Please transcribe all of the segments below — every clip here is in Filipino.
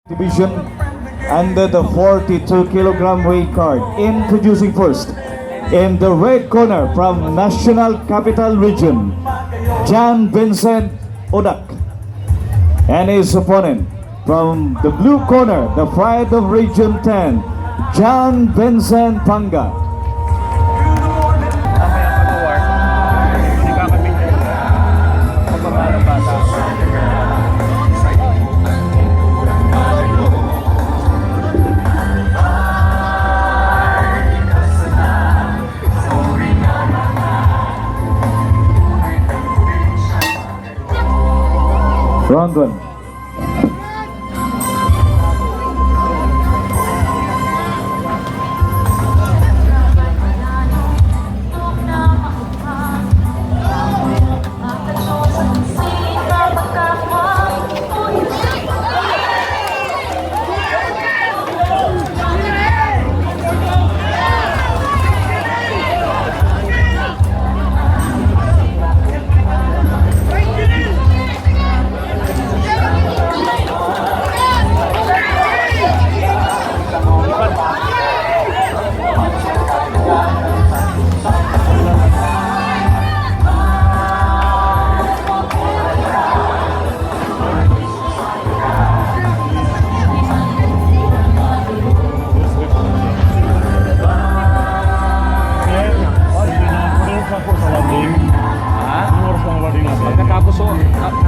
Division under the 42 kilogram weight card. Introducing first in the red corner from National Capital Region, John Vincent Odak, and his opponent from the blue corner, the pride of Region 10, John Vincent Panga. Round one.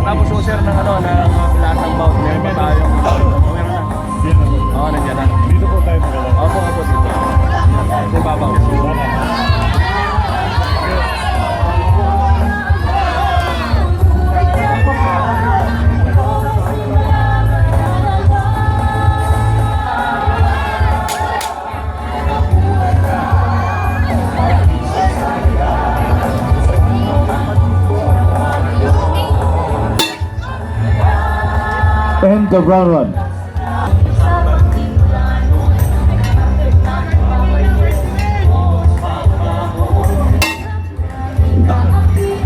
Tapos po sir ng ano ng lasang bout meron pa tayong meron na. Oo, nandiyan na. Dito po tayo magawa. Opo, dito. Sa babaw. And the round one.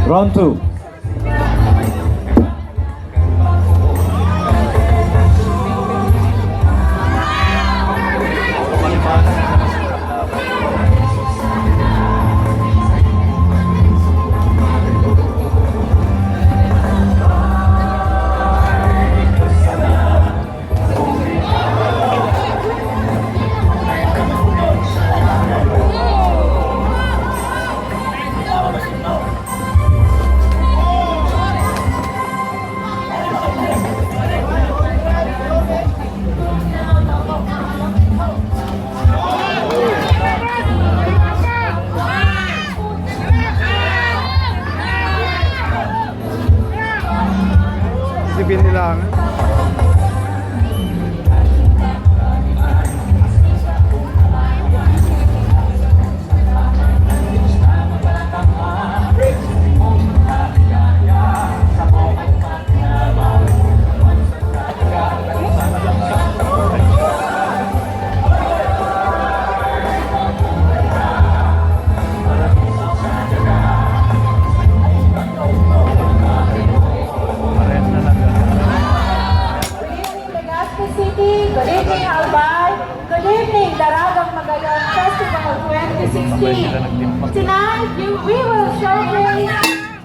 Round two. Sipin nila. Good evening, Albay. Good evening, Daragang Magayon Festival 2016. Tonight, we will showcase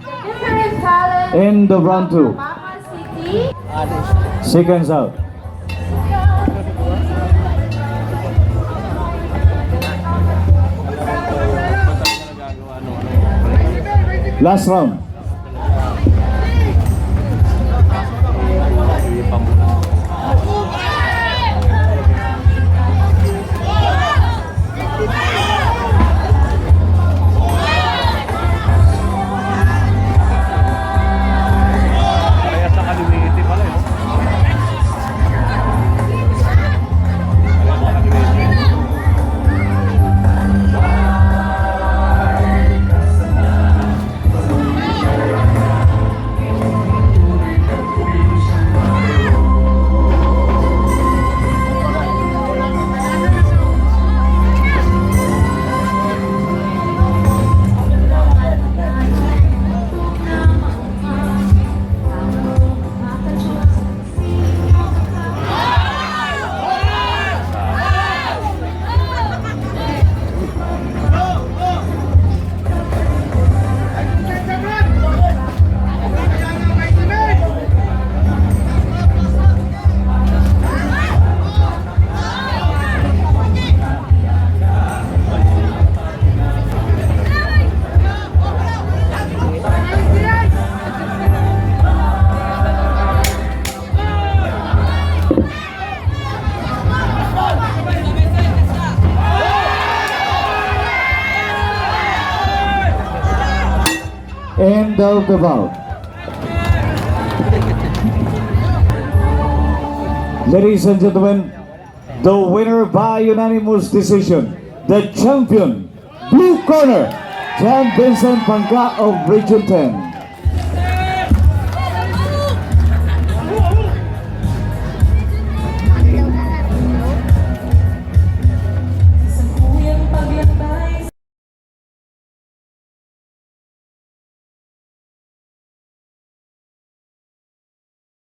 the different talents In the round two. of Mama City. Seconds out. Last round. Kaya sa kalimiti pala yun. End of the bout. Ladies and gentlemen, the winner by unanimous decision, the champion, blue corner, Jan Vincent Pangka of Region 10.